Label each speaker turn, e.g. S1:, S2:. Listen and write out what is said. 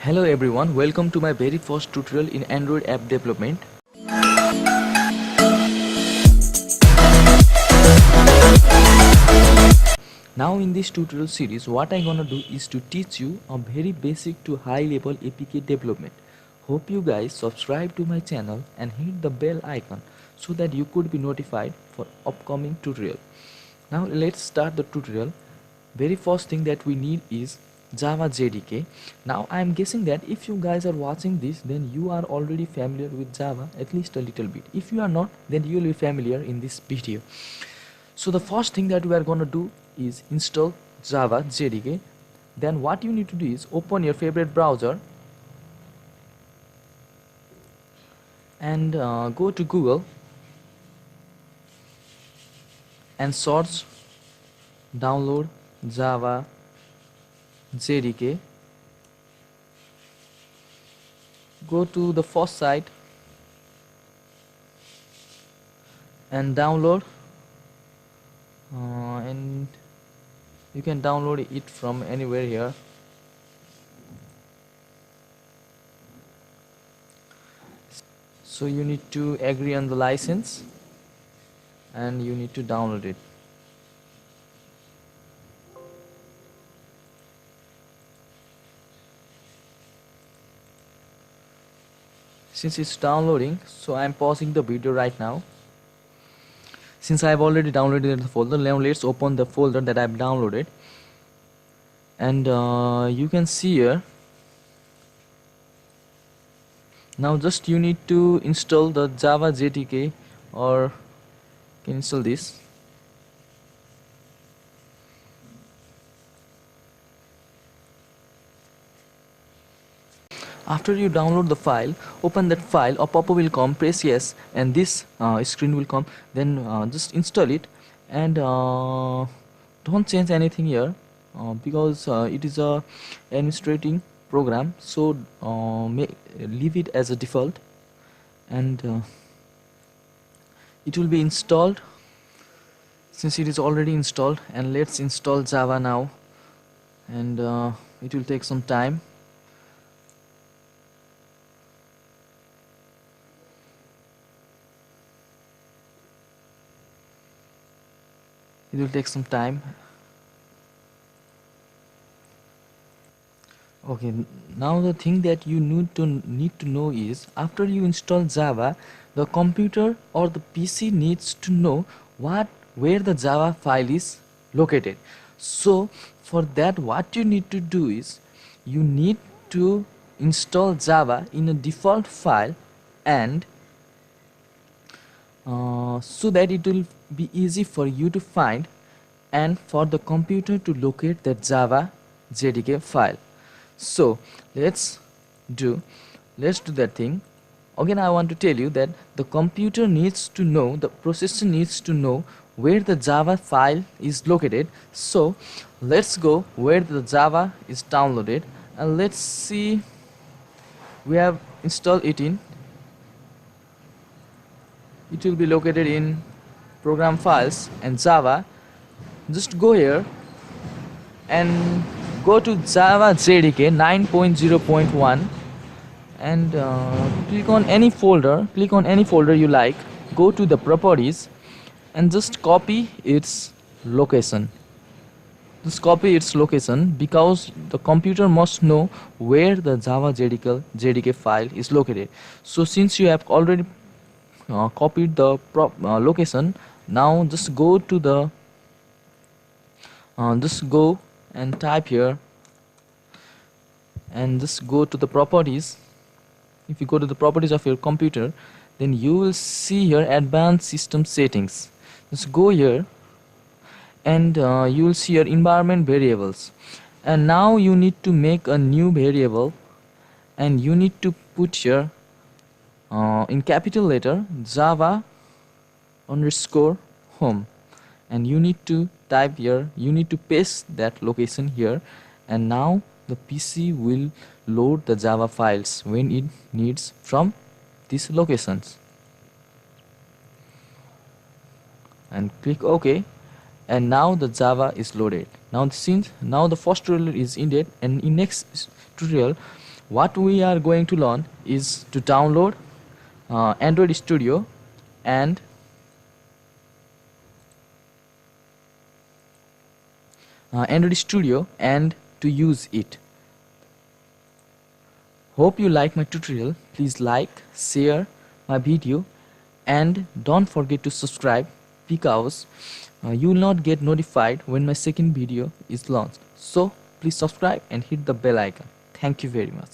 S1: Hello everyone, welcome to my very first tutorial in Android app development. Now in this tutorial series, what I'm gonna do is to teach you a very basic to high level APK development. Hope you guys subscribe to my channel and hit the bell icon so that you could be notified for upcoming tutorial. Now let's start the tutorial. Very first thing that we need is Java JDK. Now I am guessing that if you guys are watching this, then you are already familiar with Java at least a little bit. If you are not, then you will be familiar in this video. So the first thing that we are going to do is install Java JDK. Then what you need to do is open your favorite browser and go to Google and search download Java JDK. Go to the first site and download, and you can download it from anywhere here. So you need to agree on the license and you need to download it. Since it's downloading, so I'm pausing the video right now. Since I've already downloaded the folder, now let's open the folder that I've downloaded. And you can see here. Now just you need to install the Java JDK, or you can install this. After you download the file, open that file, a pop-up will come, press yes, and this screen will come. Then just install it, and don't change anything here because it is a administrating program, so leave it as a default, and it will be installed since it is already installed. And let's install Java now, and it will take some time. It will take some time. Okay, now the thing that you need to know is, after you install Java, the computer or the PC needs to know where the Java file is located. So for that, what you need to do is you need to install Java in a default file, and so that it will be easy for you to find and for the computer to locate the Java JDK file. So let's do that thing. Again, I want to tell you that the computer needs to know, the processor needs to know where the Java file is located. So let's go where the Java is downloaded, and let's see, we have installed it in. It will be located in program files and Java. Just go here and go to Java JDK 9.0.1 and click on any folder you like. Go to the properties and just copy its location. Just copy its location because the computer must know where the Java JDK file is located. So since you have already copied the location, now just go to the just go and type here and just go to the properties. If you go to the properties of your computer, then you will see here advanced system settings. Just go here and you will see your environment variables, and now you need to make a new variable, and you need to put here in capital letter Java _ home, and you need to type here, you need to paste that location here, and now the PC will load the Java files when it needs from these locations. And click OK, and now the Java is loaded. Now the first tutorial is ended, and in next tutorial what we are going to learn is to download Android Studio and to use it. Hope you like my tutorial. Please like, share my video, and don't forget to subscribe, because you will not get notified when my second video is launched. So please subscribe and hit the bell icon. Thank you very much.